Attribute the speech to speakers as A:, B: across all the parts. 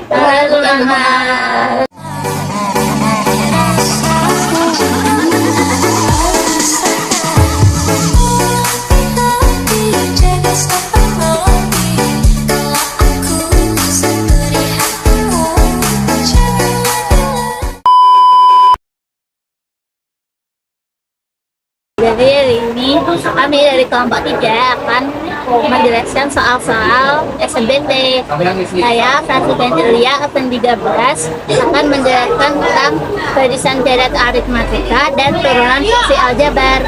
A: Selamat. Jadi hari ini kami dari kelompok 3 akan menjelaskan soal-soal SNBT. Saya, Fransiden Elia, absen 13, akan menjelaskan tentang barisan deret aritmatika dan turunan fungsi aljabar.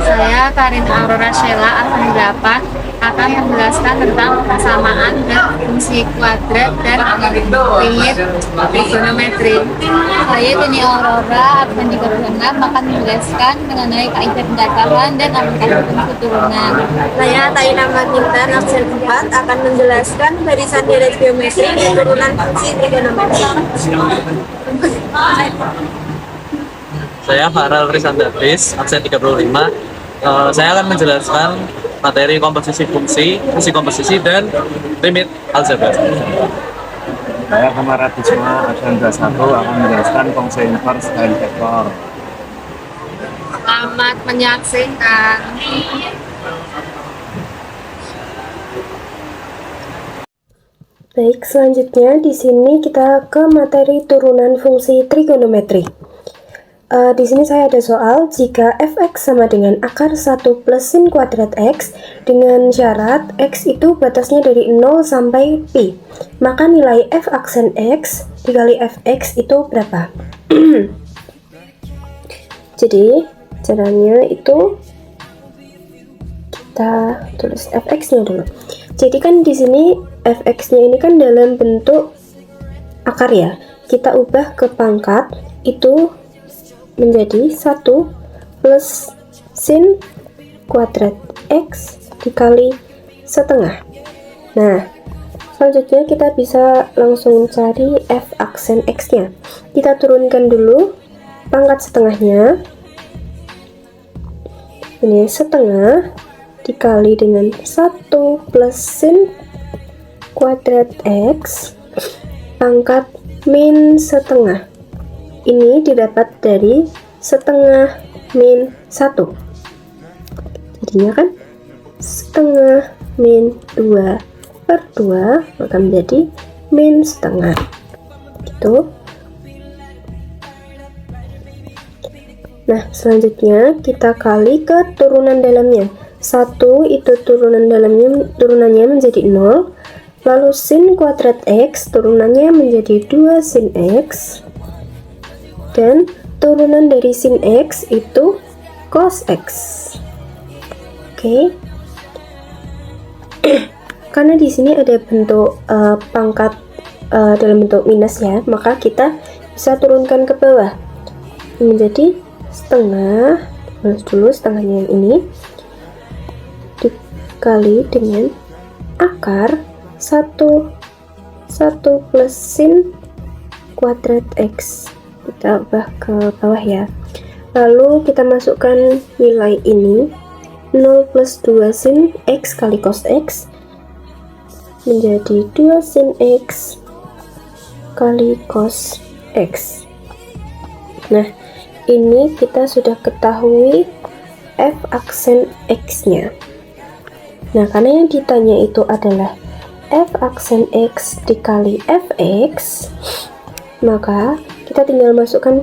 B: Saya, Karin Aurora Sheila, absen 8, akan menjelaskan tentang persamaan dan fungsi kuadrat dan limit trigonometri. Saya, Tini Aurora, absen 36, akan menjelaskan mengenai kaidah pendataran dan aplikasi fungsi turunan.
C: Saya, Taina Magintan, absen 4, akan menjelaskan barisan deret geometri dan turunan fungsi trigonometri.
D: Saya Farel Risandatis, absen 35. Saya akan menjelaskan materi komposisi fungsi, fungsi komposisi, dan limit aljabar.
E: Saya Kamaratisma, absen 21, akan menjelaskan fungsi inverse dan vektor.
B: Selamat menyaksikan.
F: Baik, selanjutnya di sini kita ke materi turunan fungsi trigonometri. Di sini saya ada soal jika fx sama dengan akar 1 plus sin kuadrat x dengan syarat x itu batasnya dari 0 sampai pi, maka nilai f aksen x dikali fx itu berapa? Jadi caranya itu kita tulis fx-nya dulu. Jadi kan di sini fx-nya ini kan dalam bentuk akar ya. Kita ubah ke pangkat itu menjadi 1 plus sin kuadrat x dikali setengah. Nah, selanjutnya kita bisa langsung cari f aksen x-nya. Kita turunkan dulu pangkat setengahnya. Ini setengah dikali dengan 1 plus sin kuadrat x pangkat min setengah. Ini didapat dari setengah min 1. Jadinya kan setengah min 2 per 2 maka menjadi min setengah. Gitu. Nah, selanjutnya kita kali ke turunan dalamnya. 1 itu turunannya menjadi 0. Lalu sin kuadrat x turunannya menjadi 2 sin x. Dan turunan dari sin x itu cos x. Oke. Karena di sini ada bentuk pangkat dalam bentuk minus ya, maka kita bisa turunkan ke bawah menjadi setengah. Tulis dulu setengahnya yang ini dikali dengan akar 1 plus sin kuadrat x. Kita ubah ke bawah ya. Lalu kita masukkan nilai ini 0 plus 2 sin x kali cos x menjadi 2 sin x kali cos x. Nah, ini kita sudah ketahui f aksen x-nya. Nah, karena yang ditanya itu adalah f aksen x dikali fx, maka kita tinggal masukkan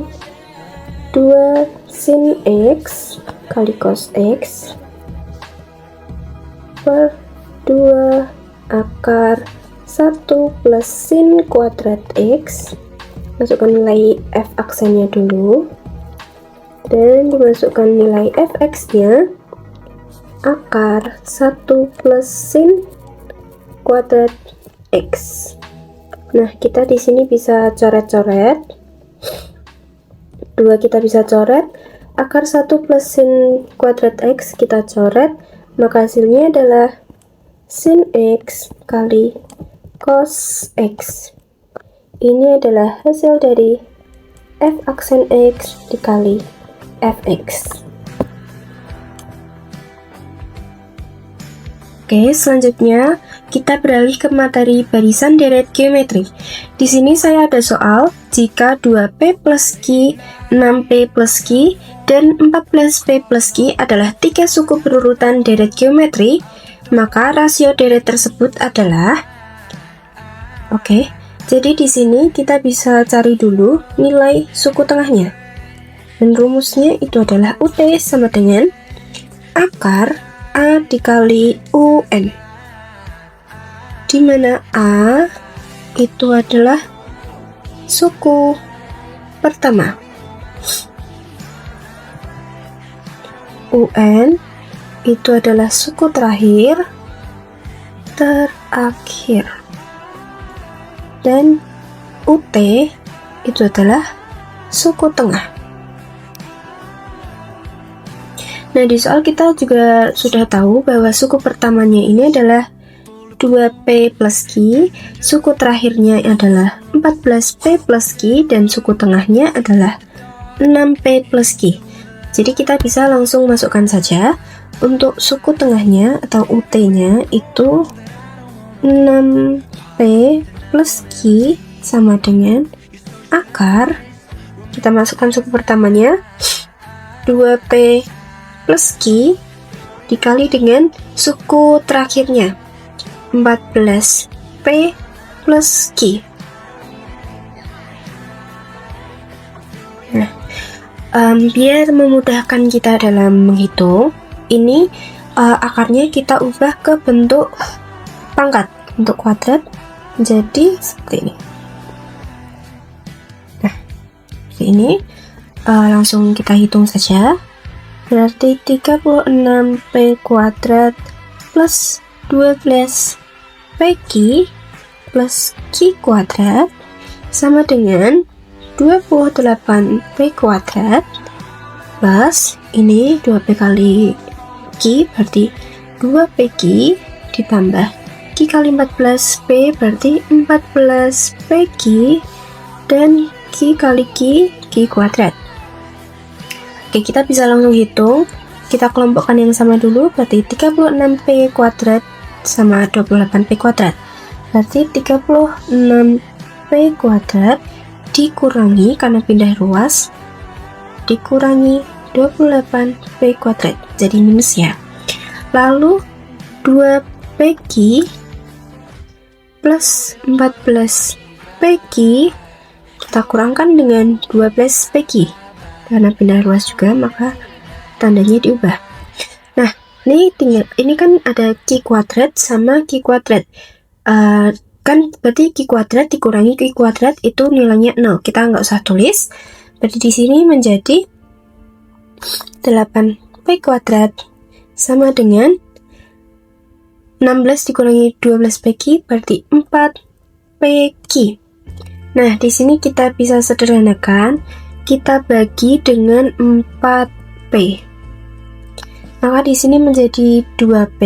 F: 2 sin x kali cos x per 2 akar 1 plus sin kuadrat x. Masukkan nilai f aksennya dulu dan dimasukkan nilai fx nya akar 1 plus sin kuadrat x. Nah, kita di sini bisa coret-coret. 2 kita bisa coret, akar 1 plus sin kuadrat x kita coret, maka hasilnya adalah sin x kali cos x. Ini adalah hasil dari f aksen x dikali fx. Oke, selanjutnya kita beralih ke materi barisan deret geometri. Di sini saya ada soal, jika 2P plus Q, 6P plus Q, dan 14P plus Q adalah 3 suku berurutan deret geometri, maka rasio deret tersebut adalah... Oke, jadi di sini kita bisa cari dulu nilai suku tengahnya. Dan rumusnya itu adalah UT sama dengan akar A dikali UN, di mana A itu adalah suku pertama, UN itu adalah suku terakhir, dan UT itu adalah suku tengah. Nah, di soal kita juga sudah tahu bahwa suku pertamanya ini adalah 2P plus Q, suku terakhirnya adalah 14P plus Q, dan suku tengahnya adalah 6P plus Q. Jadi kita bisa langsung masukkan saja untuk suku tengahnya atau UT-nya itu 6P plus Q sama dengan akar, kita masukkan suku pertamanya 2P plus Q dikali dengan suku terakhirnya 14P plus Q. Nah, biar memudahkan kita dalam menghitung, ini akarnya kita ubah ke bentuk pangkat, bentuk kuadrat, jadi seperti ini. Nah, seperti ini. Langsung kita hitung saja. Berarti 36P kuadrat plus 12PQ plus Q kuadrat sama dengan 28P kuadrat plus ini 2P kali Q berarti 2PQ ditambah Q kali 14P berarti 14PQ dan Q kali Q kuadrat. Oke, kita bisa langsung hitung. Kita kelompokkan yang sama dulu, berarti 36P kuadrat sama 28P kuadrat. Berarti 36P kuadrat dikurangi, karena pindah ruas, dikurangi 28P kuadrat. Jadi minus ya. Lalu 2PQ plus 14PQ kita kurangkan dengan 12PQ. Karena pindah ruas juga, maka tandanya diubah. Nah, ini kan ada Q kuadrat sama Q kuadrat. Kan berarti Q kuadrat dikurangi Q kuadrat itu nilainya 0. Kita nggak usah tulis. Berarti di sini menjadi 8P kuadrat sama dengan 16 dikurangi 12PQ berarti 4PQ. Nah, di sini kita bisa sederhanakan. Kita bagi dengan 4P. Maka di sini menjadi 2P.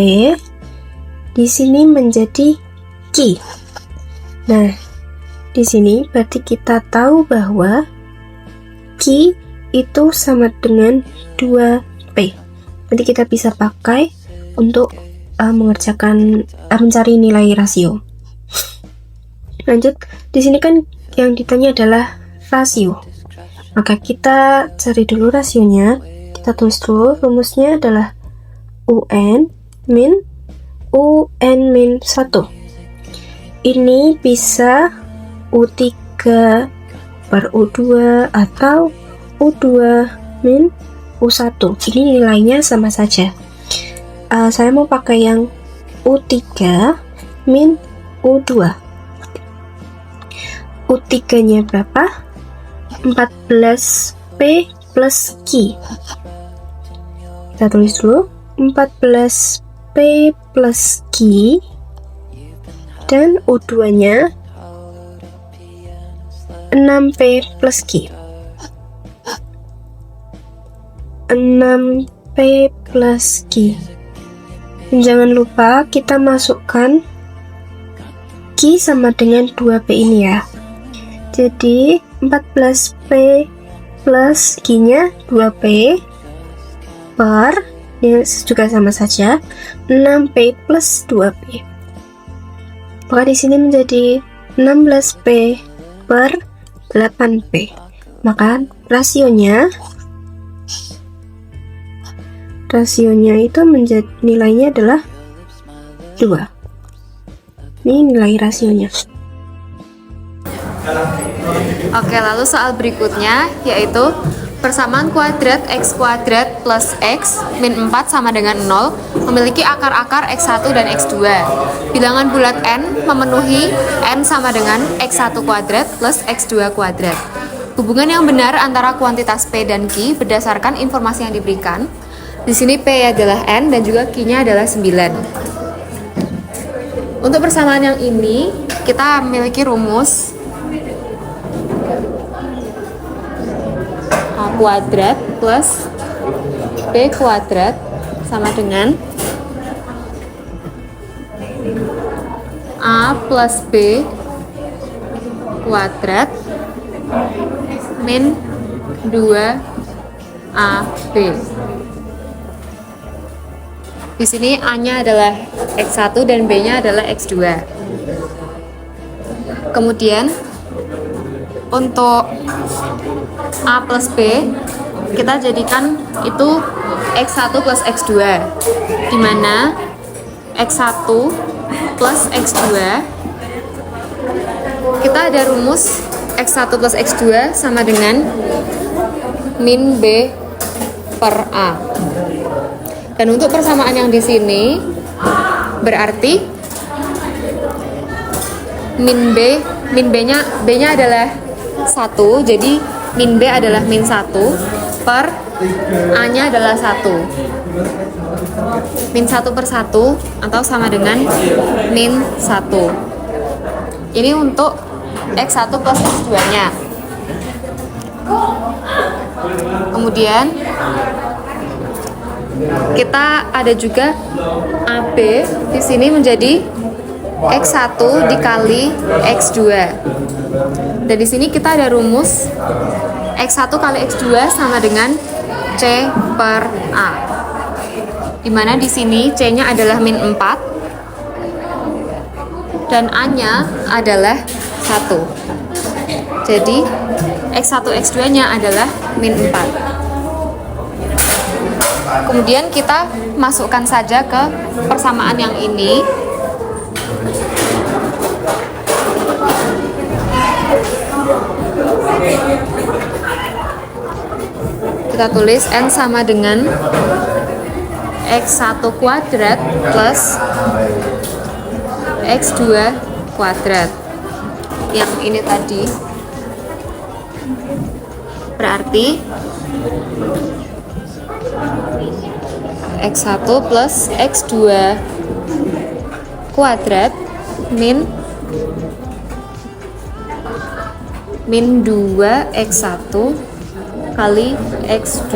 F: Di sini menjadi Q. Nah, di sini berarti kita tahu bahwa Q itu sama dengan 2P. Nanti kita bisa pakai untuk mencari nilai rasio. Lanjut, di sini kan yang ditanya adalah rasio. Maka kita cari dulu rasionya. Kita tulis dulu, rumusnya adalah UN min 1. Ini bisa U3 per U2 atau U2 min U1. Ini nilainya sama saja. Saya mau pakai yang U3 min U2. U3-nya berapa? 14P plus Q. Kita tulis dulu 14P plus Q, dan U2-nya 6P plus Q. 6P plus Q. Dan jangan lupa kita masukkan Q sama dengan 2P ini ya. Jadi 14P plus Q-nya 2P per ini juga sama saja, 6P plus 2P. Maka di sini menjadi 16P per 8P. Maka rasionya itu menjadi nilainya adalah 2. Ini nilai rasionya.
B: Oke, lalu soal berikutnya yaitu persamaan kuadrat x kuadrat plus x min 4 sama dengan 0 memiliki akar-akar x1 dan x2. Bilangan bulat n memenuhi n sama dengan x1 kuadrat plus x2 kuadrat. Hubungan yang benar antara kuantitas p dan q berdasarkan informasi yang diberikan. Di sini p adalah n dan juga q-nya adalah 9. Untuk persamaan yang ini kita memiliki rumus a kuadrat plus b kuadrat sama dengan a plus b kuadrat min 2ab. Di sini a-nya adalah x1 dan b-nya adalah x2. Kemudian untuk a plus b kita jadikan itu x1 plus x2, di mana x1 plus x2 kita ada rumus x1 plus x2 sama dengan min b per a. Dan untuk persamaan yang di sini berarti min b-nya adalah 1, jadi min b adalah min 1 per a-nya adalah 1. Min 1 per 1 atau sama dengan min 1. Ini untuk x1 plus x2-nya. Kemudian kita ada juga AB di sini menjadi x1 dikali x2. Dan di sini kita ada rumus x1 kali x2 sama dengan c per a. Dimana di sini c-nya adalah min 4 dan a-nya adalah 1. Jadi x1 x2-nya adalah min 4. Kemudian kita masukkan saja ke persamaan yang ini. Kita tulis n sama dengan x1 kuadrat plus x2 kuadrat. Yang ini tadi berarti x1 plus x2 kuadrat min 2x1 kali x2.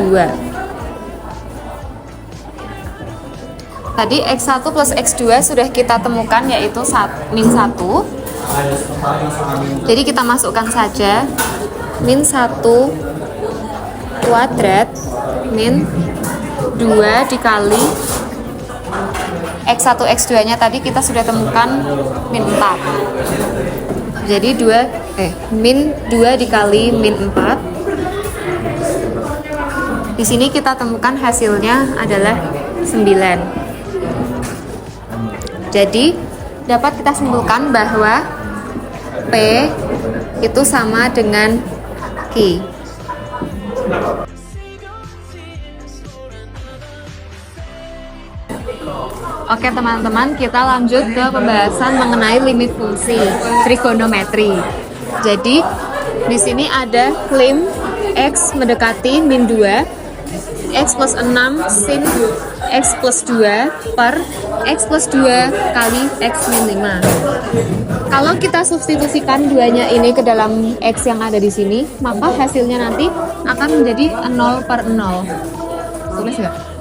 B: Tadi x1 plus x2 sudah kita temukan yaitu min 1. Jadi kita masukkan saja min 1 kuadrat min 2 dikali x1 x2 nya tadi kita sudah temukan min 4. Jadi min 2 dikali min 4. Di sini kita temukan hasilnya adalah 9. Jadi dapat kita simpulkan bahwa P itu sama dengan Q. Oke teman-teman, kita lanjut ke pembahasan mengenai limit fungsi trigonometri. Jadi di sini ada lim x mendekati min 2, x plus 6 sin x plus 2 per x plus 2 kali x min 5. Kalau kita substitusikan duanya ini ke dalam x yang ada di sini, maka hasilnya nanti akan menjadi 0 per 0. Tulis nggak?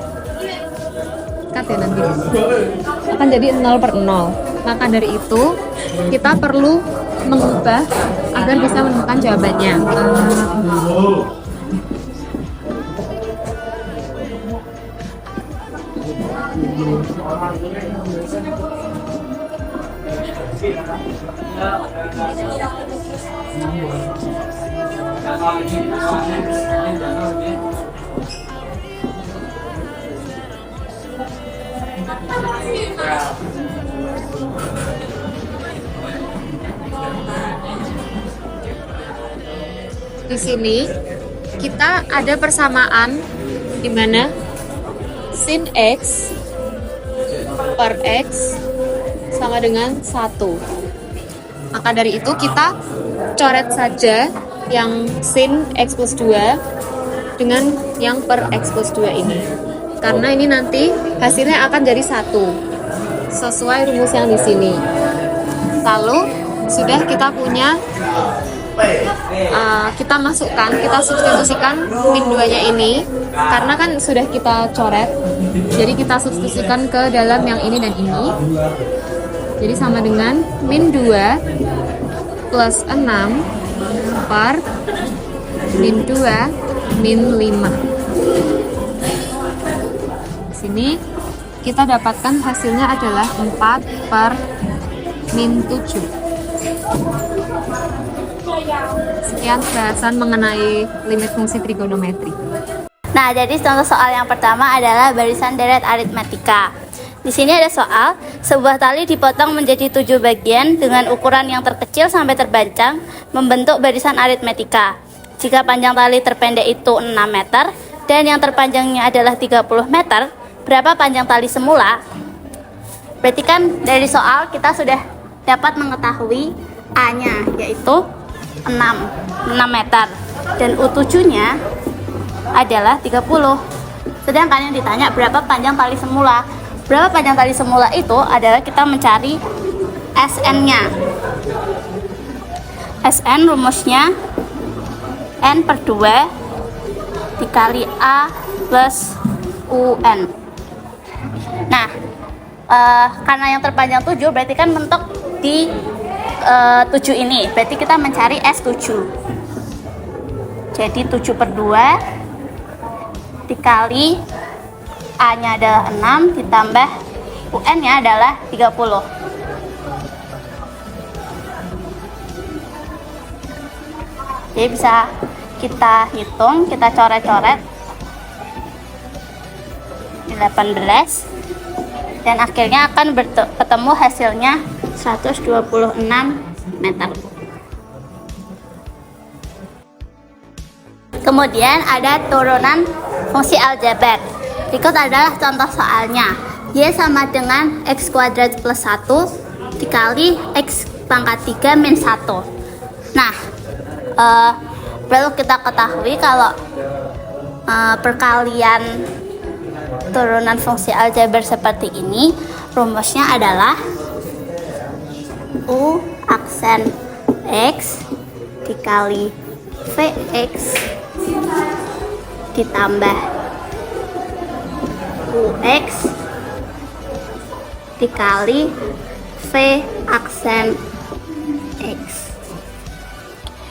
B: Cut ya nanti. Akan jadi 0 per 0. Maka dari itu, kita perlu mengubah agar bisa menemukan jawabannya. Di sini kita ada persamaan di mana sin X per X sama dengan 1. Maka dari itu kita coret saja yang sin X plus 2 dengan yang per X plus 2 ini. Karena ini nanti hasilnya akan jadi 1 sesuai rumus yang di sini. Lalu sudah kita punya kita masukkan, kita substitusikan min 2-nya ini karena kan sudah kita coret, jadi kita substitusikan ke dalam yang ini dan ini, jadi sama dengan min 2 plus 6 per min 2 min 5. Di sini kita dapatkan hasilnya adalah 4 per min 7. Sekian bahasan mengenai limit fungsi trigonometri.
A: Nah, jadi contoh soal yang pertama adalah barisan deret aritmetika. Di sini ada soal, sebuah tali dipotong menjadi 7 bagian dengan ukuran yang terkecil sampai terpanjang membentuk barisan aritmetika. Jika panjang tali terpendek itu 6 meter dan yang terpanjangnya adalah 30 meter, berapa panjang tali semula? Berarti kan dari soal kita sudah dapat mengetahui A-nya, yaitu 6 meter, dan U7-nya adalah 30. Sedangkan yang ditanya berapa panjang tali semula. Berapa panjang tali semula itu adalah kita mencari SN-nya. SN rumusnya N per 2 dikali A plus UN. Nah, karena yang terpanjang 7 berarti kan mentok di 7 ini, berarti kita mencari S7. Jadi 7 per 2 dikali A-nya adalah 6 ditambah UN-nya adalah 30. Jadi bisa kita hitung, kita coret-coret 18, dan akhirnya akan ketemu hasilnya 126 meter. Kemudian ada turunan fungsi aljabar. Berikut adalah contoh soalnya. Y sama dengan X kuadrat plus 1 dikali X pangkat 3 min 1. Nah, perlu kita ketahui kalau perkalian turunan fungsi aljabar seperti ini, rumusnya adalah U aksen X dikali Vx ditambah UX dikali V aksen X.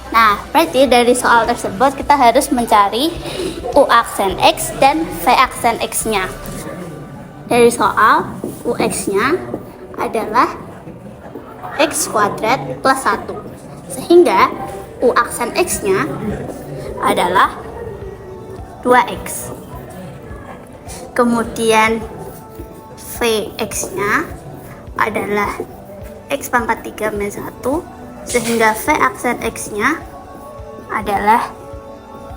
A: Nah, berarti dari soal tersebut kita harus mencari U aksen X dan V aksen X-nya. Dari soal, UX-nya adalah X kuadrat plus 1. Sehingga U aksen X-nya adalah 2X. Kemudian Vx-nya adalah X pangkat 3 min 1, sehingga V aksen X-nya adalah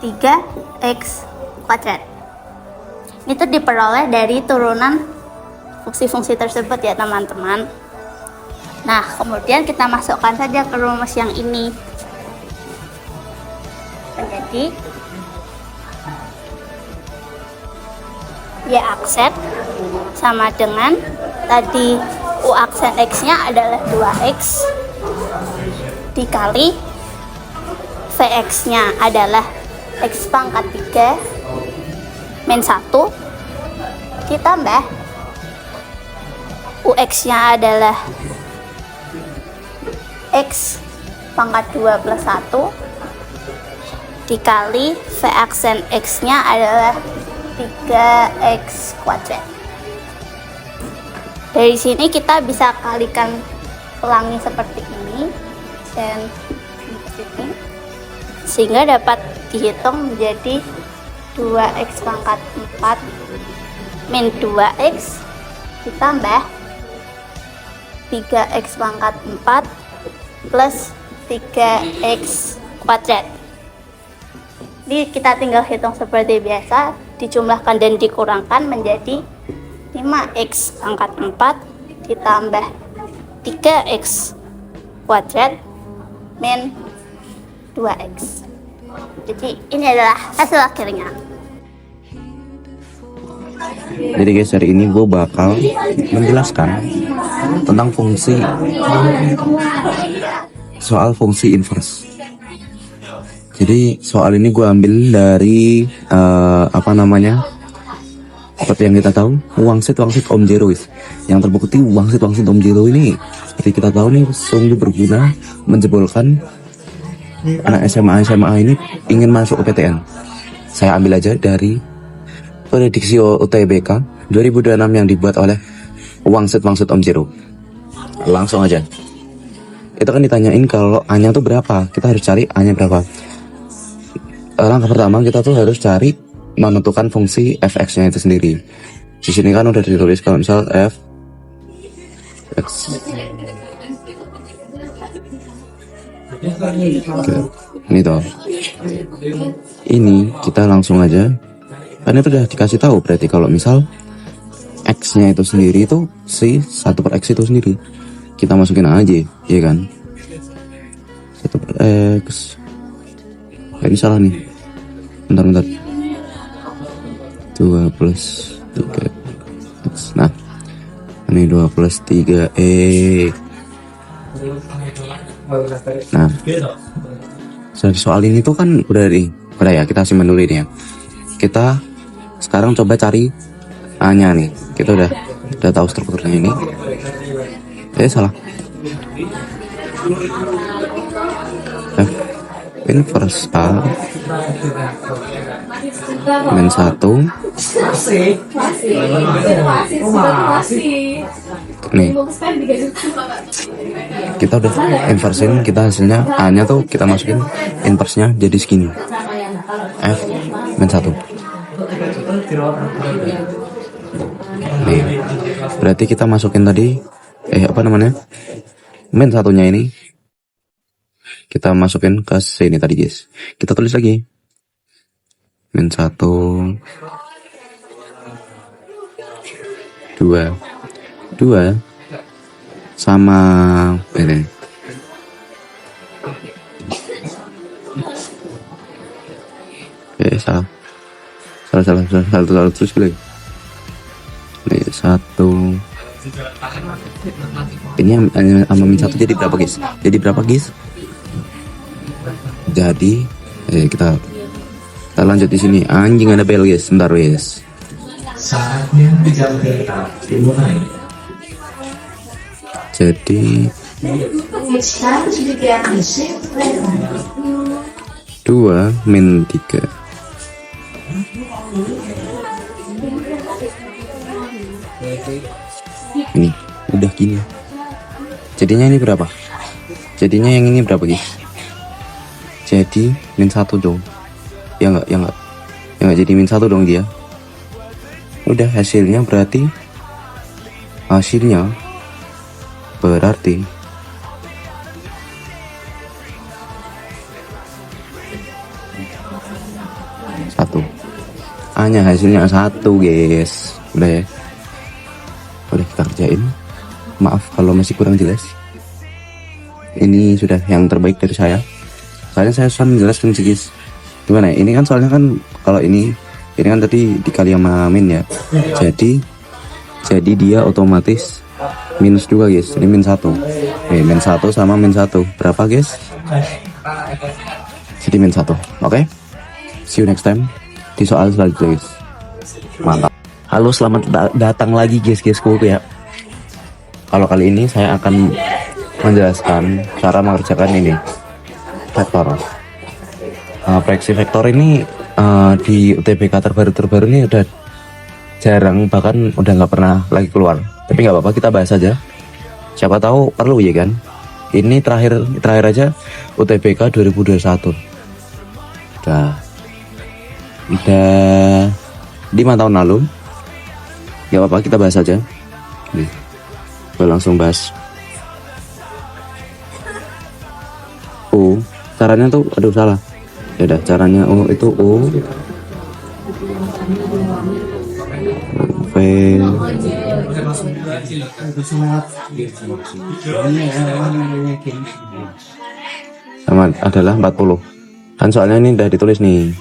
A: 3X kuadrat. Itu diperoleh dari turunan fungsi-fungsi tersebut ya teman-teman. Nah, kemudian kita masukkan saja ke rumus yang ini. Jadi Y aksen sama dengan tadi U aksen X-nya adalah 2X dikali Vx-nya adalah X pangkat 3 min 1 ditambah UX-nya adalah X pangkat 2 plus 1 dikali V aksen X-nya adalah 3X kuadrat. Dari sini kita bisa kalikan pelangi seperti ini dan ini, sehingga dapat dihitung menjadi 2x pangkat 4 min 2x ditambah 3x pangkat 4 plus 3x kuadrat. Jadi kita tinggal hitung seperti biasa, dijumlahkan dan dikurangkan menjadi 5x pangkat 4 ditambah 3x kuadrat min 2x. Jadi ini adalah hasil akhirnya.
G: Jadi guys, hari ini gue bakal menjelaskan tentang soal fungsi inverse. Jadi soal ini gue ambil dari seperti yang kita tahu, wangsit Om Jero guys. Yang terbukti wangsit Om Jero ini seperti kita tahu nih sungguh berguna menjebolkan anak SMA ini ingin masuk ke PTN. Saya ambil aja dari prediksi UTBK 2026 yang dibuat oleh wangsit Om Jero. Langsung aja. Itu kan ditanyain kalau A-nya tuh berapa, kita harus cari A-nya berapa. Langkah pertama kita tuh harus cari menentukan fungsi fx-nya itu sendiri. Di sini kan udah ditulis kalau misal f x. Oke. Ini toh. Ini kita langsung aja. Kan itu udah dikasih tahu berarti kalau misal x-nya itu sendiri itu si 1/x itu sendiri. Kita masukin aja, ya kan? 1/x. Ini salah nih. Bentar. 2 plus 3x. Nah, ini 2 plus 3e. Nah, soal ini tuh kan udah ya, kita simpan dulu ini ya. Kita sekarang coba cari A-nya nih. Kita udah tahu strukturnya ini. Salah. F inverse A min 1 nih. Kita udah inversin, kita hasilnya A nya tuh kita masukin inverse-nya jadi segini, F min 1 nih. Berarti kita masukin tadi min 1-nya ini kita masukin ke sini tadi guys. Kita tulis lagi min 1 2 sama ini. Salah terus lagi. Ini 1 ini sama min 1 jadi berapa guys? Jadi kita lanjut di sini. Anjing ada bel guys, bentar guys.
H: Saatnya jam kereta dimulai.
G: Jadi 2 min 3. Ini udah gini. Jadinya ini berapa? Jadinya yang ini berapa guys? Jadi min 1 dong. Ya enggak jadi min 1 dong dia. Udah hasilnya berarti 1 A-nya hasilnya 1 guys. Udah kita kerjain. Maaf kalau masih kurang jelas. Ini sudah yang terbaik dari saya. Soalnya saya susah menjelaskan sih guys. Gimana ya? Ini kan soalnya kan kalau ini kan tadi dikali sama min ya. Jadi dia otomatis minus 2 guys. Ini min 1. Min 1 sama min 1 berapa guys? Jadi min 1. Oke. See you next time di soal selanjutnya guys. Mantap. Halo, selamat datang lagi guys-guysku ya. Kalau kali ini saya akan menjelaskan cara mengerjakan ini vektor. Proyeksi vektor ini di UTBK terbaru ini udah jarang, bahkan udah nggak pernah lagi keluar. Tapi nggak apa-apa, kita bahas aja. Siapa tahu perlu ya kan. Ini terakhir aja UTBK 2021. Udah 5 tahun lalu. Nggak apa-apa, kita bahas aja. Nih, gue langsung bahas. Caranya tuh, aduh salah. Ya udah, caranya itu V sama adalah 40. Kan soalnya ini udah ditulis nih.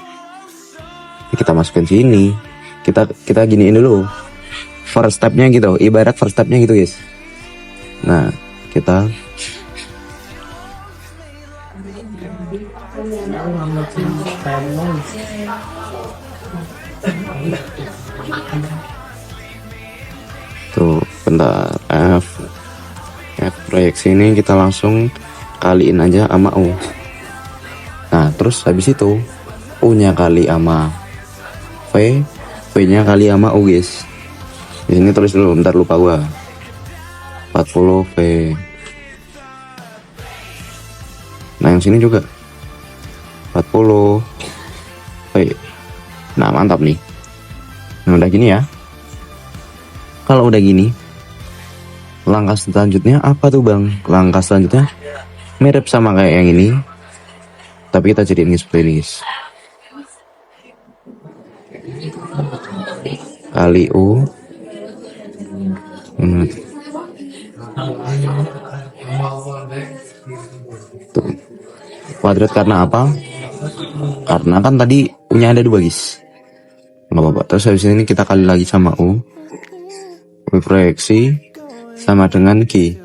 G: Kita masukin sini. Kita giniin dulu. First stepnya gitu, ibarat first stepnya gitu guys. Nah, kita tuh bentar, F proyeksi ini kita langsung kaliin aja sama U. Nah terus habis itu U nya kali sama V nya kali sama U guys. Di sini tulis dulu, bentar lupa gua. 40 V. Nah yang sini juga 40 V. Nah mantap nih. Nah udah gini ya. Kalau udah gini, langkah selanjutnya apa tuh bang? Langkah selanjutnya mirip sama kayak yang ini, tapi kita jadiin seperti ini guys. Kali U. Tuh. Kuadrat karena apa? Karena kan tadi U-nya ada 2 guys. Nggak apa-apa. Terus habis ini kita kali lagi sama U. U proyeksi sama dengan Q.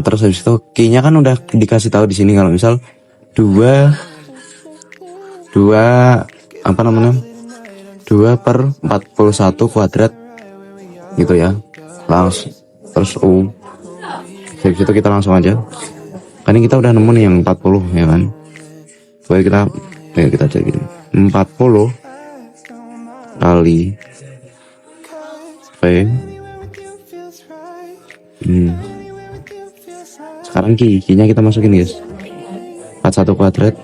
G: Terus habis itu Q-nya kan udah dikasih tahu di sini kalau misal 2 apa namanya? 2/41 kuadrat gitu ya. Langsung terus U. Habis itu kita langsung aja. Kan ini kita udah nemu nih yang 40 ya kan. Boleh kita cek gini. 40 kali V. Sekarang Q-nya kita masukin guys. 41 kuadrat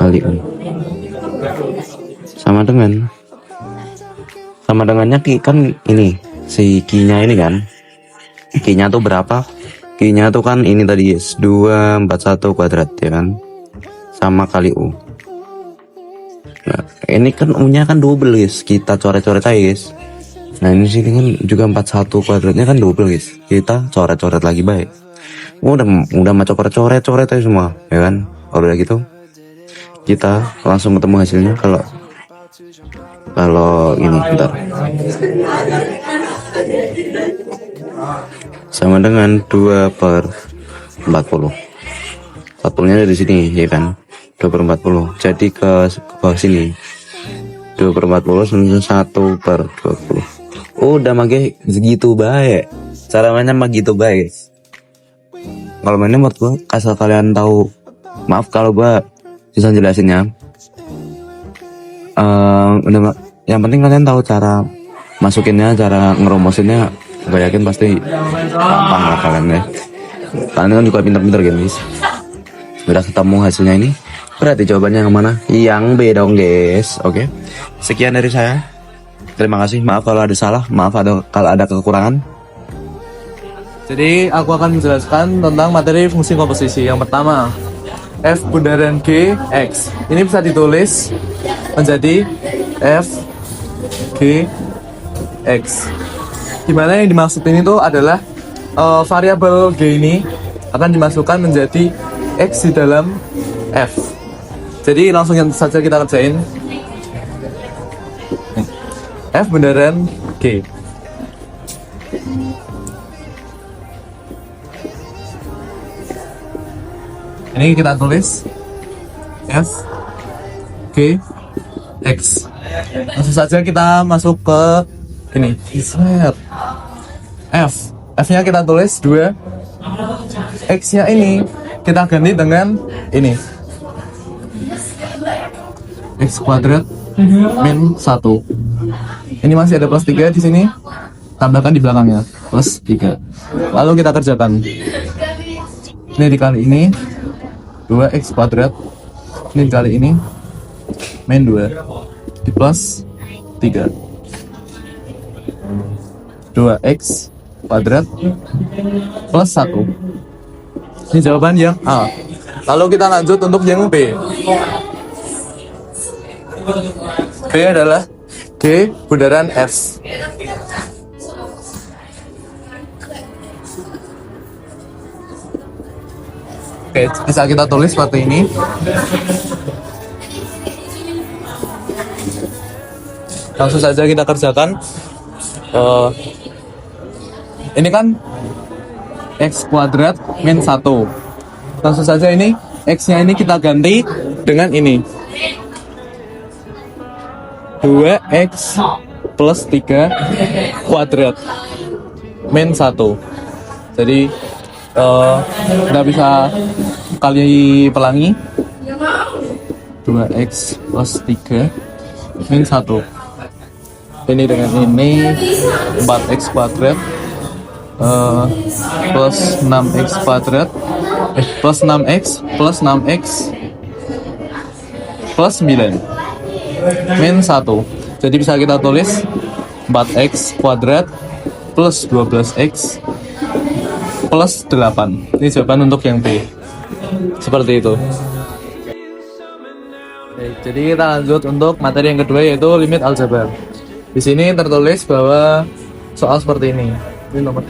G: kali U. Sama dengannya kan ini si Q-nya ini kan. Q-nya tuh berapa? Q-nya tuh kan ini tadi guys, 241 kuadrat ya kan. Sama kali U. Nah, ini kan U-nya kan double guys. Kita coret-coret aja guys. Nah ini sini kan juga 41 kuadratnya kan double guys. Kita coret-coret lagi baik. Udah mah coret-coret aja semua ya kan. Kalau udah gitu kita langsung ketemu hasilnya. Kalau ini bentar. Sama dengan 2/40. Satunya dari sini ya kan. 2/40. Jadi ke bawah sini. 2/40 sama 1/20. Udah mage segitu baik. Cara mainnya mah gitu baik. Kalau mainnya menurut gua asal kalian tahu. Maaf kalau gua susah jelasinnya. Yang penting kalian tahu cara masukinnya, cara ngeromosinnya. Gue yakin pasti gampang lah kalian ya. Kalian kan juga pinter-pinter guys. Udah ketemu hasilnya ini. Berarti jawabannya yang mana? Yang B dong guys. Oke. Sekian dari saya. Terima kasih. Maaf kalau ada salah. Maaf kalau ada kekurangan.
D: Jadi aku akan menjelaskan tentang materi fungsi komposisi. Yang pertama, F bundaran G X. Ini bisa ditulis menjadi F G X. Dimana yang dimaksud ini tuh adalah variabel G ini akan dimasukkan menjadi X di dalam F. Jadi langsung saja kita kerjain. F bundaran G. Ini kita tulis F G X. Langsung saja kita masuk ke ini. F nya kita tulis 2. X nya ini kita ganti dengan ini. X kuadrat min 1. Ini masih ada plus 3 di sini. Tambahkan di belakangnya plus 3. Lalu kita kerjakan. Ini dikali ini 2x kuadrat. Ini dikali ini min 2 di plus 3. 2x kuadrat plus 1. Ini jawaban yang A. Lalu kita lanjut untuk yang B. B adalah G bundaran F. Oke, bisa kita tulis seperti ini. Langsung saja kita kerjakan. Ini kan x kuadrat min 1. Langsung saja ini x-nya ini kita ganti dengan ini 2x plus 3 kuadrat min 1. Jadi kita bisa kali pelangi 2x plus 3 min 1. Ini dengan ini 4x kuadrat plus 6x kuadrat plus 6x plus 6x plus 9 min 1. Jadi bisa kita tulis 4x kuadrat plus 12x plus 8. Ini jawaban untuk yang B. Seperti itu. Oke, jadi kita lanjut untuk materi yang kedua, yaitu limit aljabar. Di sini tertulis bahwa soal seperti ini. Ini nomor.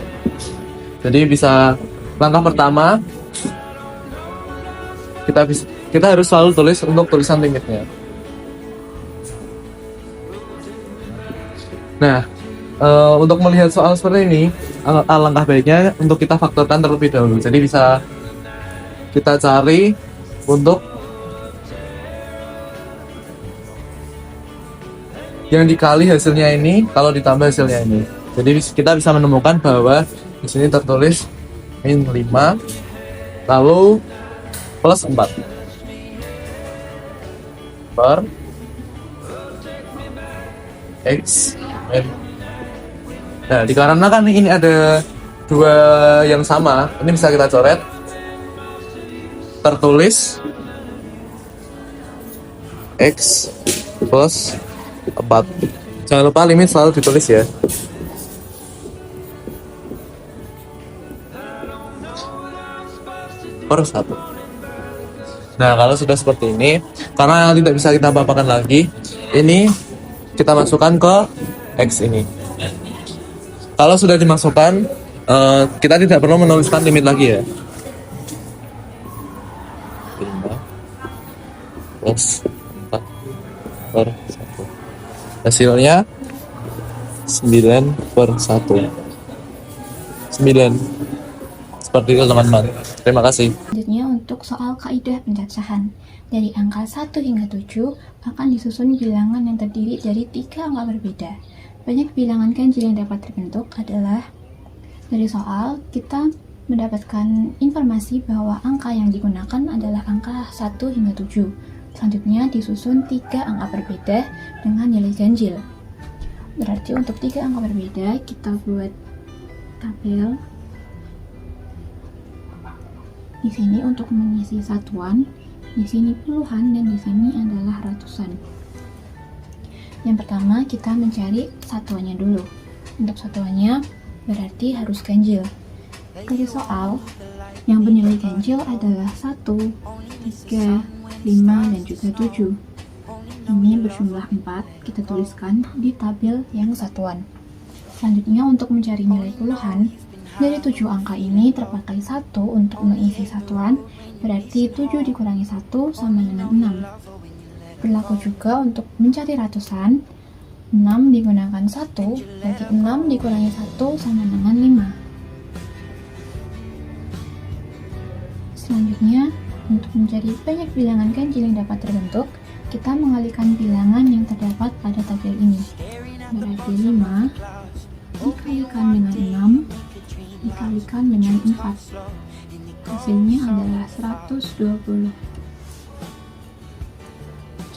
D: Jadi bisa langkah pertama kita harus selalu tulis untuk tulisan limitnya. Nah, untuk melihat soal seperti ini, alangkah baiknya untuk kita faktorkan terlebih dahulu. Jadi bisa kita cari untuk yang dikali hasilnya ini, kalau ditambah hasilnya ini. Jadi kita bisa menemukan bahwa di sini tertulis min 5 lalu plus 4 per x min. Nah, dikarenakan ini ada dua yang sama, ini bisa kita coret. Tertulis x plus 4. Jangan lupa limit selalu ditulis ya. Per 1. Nah, kalau sudah seperti ini, karena tidak bisa kita apa-apakan lagi, ini kita masukkan ke x ini. Kalau sudah dimasukkan, kita tidak perlu menuliskan limit lagi ya. 5 plus 4 per 1. Hasilnya 9 per 1. 9. Seperti itu teman-teman. Terima kasih.
I: Selanjutnya untuk soal kaidah pencacahan. Dari angka 1 hingga 7 akan disusun bilangan yang terdiri dari 3 angka berbeda. Banyak bilangan ganjil yang dapat terbentuk adalah dari soal kita mendapatkan informasi bahwa angka yang digunakan adalah angka 1 hingga 7. Selanjutnya disusun 3 angka berbeda dengan nilai ganjil. Berarti untuk 3 angka berbeda kita buat tabel. Di sini untuk mengisi satuan, di sini puluhan, dan di sini adalah ratusan. Yang pertama kita mencari satuannya dulu. Untuk satuannya berarti harus ganjil. Dari soal yang bernilai ganjil adalah 1, 3, 5, dan juga 7. Ini berjumlah 4, kita tuliskan di tabel yang satuan. Selanjutnya untuk mencari nilai puluhan, dari 7 angka ini terpakai 1 untuk mengisi satuan, berarti 7 dikurangi 1 sama dengan 6. Berlaku juga untuk mencari ratusan, 6 digunakan 1, berarti 6 dikurangi 1 sama dengan 5. Selanjutnya, untuk mencari banyak bilangan ganjil yang dapat terbentuk, kita mengalihkan bilangan yang terdapat pada tabel ini. Berarti 5 dikalikan dengan 6 dikalikan dengan 4. Hasilnya adalah 120.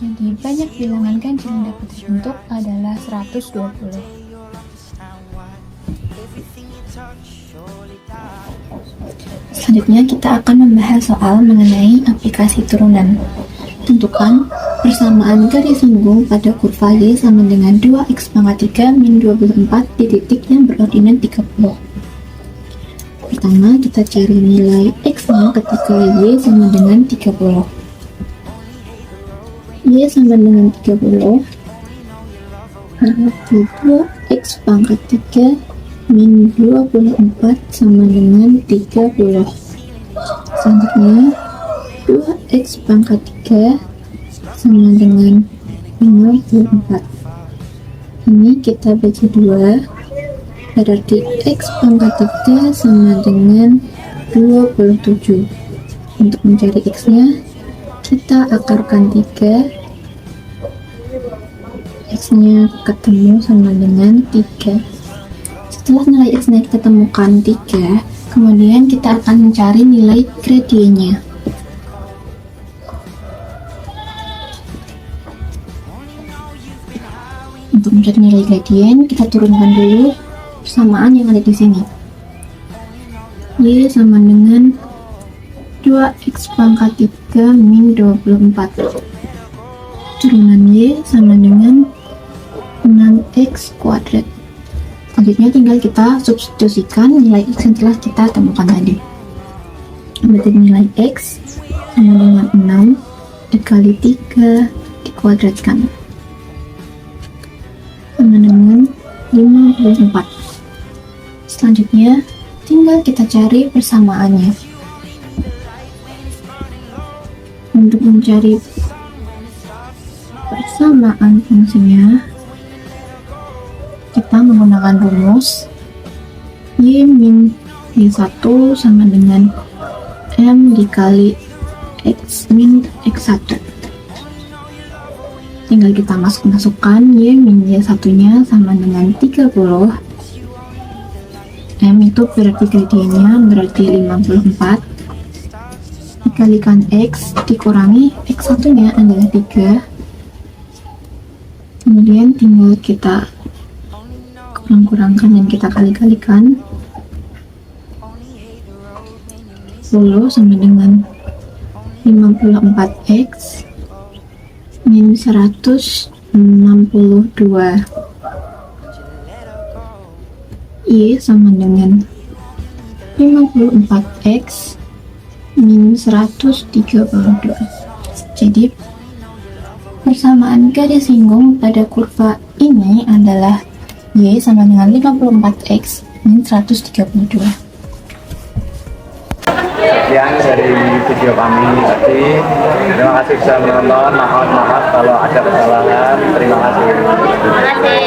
I: Jadi banyak bilangan ganjil yang dapat dibentuk adalah 120. Selanjutnya kita akan membahas soal mengenai aplikasi turunan. Tentukan persamaan garis singgung pada kurva Y sama dengan 2x pangkat 3 min 24 di titik yang berordinat 30. Pertama, kita cari nilai x-nya ketika Y sama dengan 30. Y sama dengan 30 berarti 2x pangkat 3 min 24 sama dengan 30. Selanjutnya 2x pangkat 3 sama dengan 54. Ini kita bagi 2, berarti x pangkat 3 sama dengan 27. Untuk mencari x nya kita akarkan 3, x nya ketemu sama dengan 3. Setelah nilai x nya kita temukan 3, kemudian kita akan mencari nilai gradiennya. Untuk mencari nilai gradien, kita turunkan dulu persamaan yang ada di sini. Y sama dengan 2x pangkat 3 min 24. Turunan Y sama dengan 6x kuadrat. Selanjutnya tinggal kita substitusikan nilai x yang telah kita temukan tadi. Berarti nilai x sama dengan 6 dikali 3 dikuadratkan sama dengan 54. Selanjutnya tinggal kita cari persamaannya. Untuk mencari persamaan fungsinya, kita menggunakan rumus Y min Y1 sama dengan M dikali X min X1. Tinggal kita masukkan Y min Y1 nya sama dengan 30. M itu berarti gradiennya berarti 54 dikalikan X dikurangi X1 nya adalah 3. Kemudian tinggal kita kurang-kurangkan dan kita kali-kalikan. 10 sama dengan 54x min 162. Y sama dengan 54x min 132. Jadi persamaan garis singgung pada kurva ini adalah Y sama dengan 54x min 132.
E: Sekian dari video kami tadi. Terima kasih sudah menonton. Maaf kalau ada kesalahan. Terima kasih.
A: Terima kasih.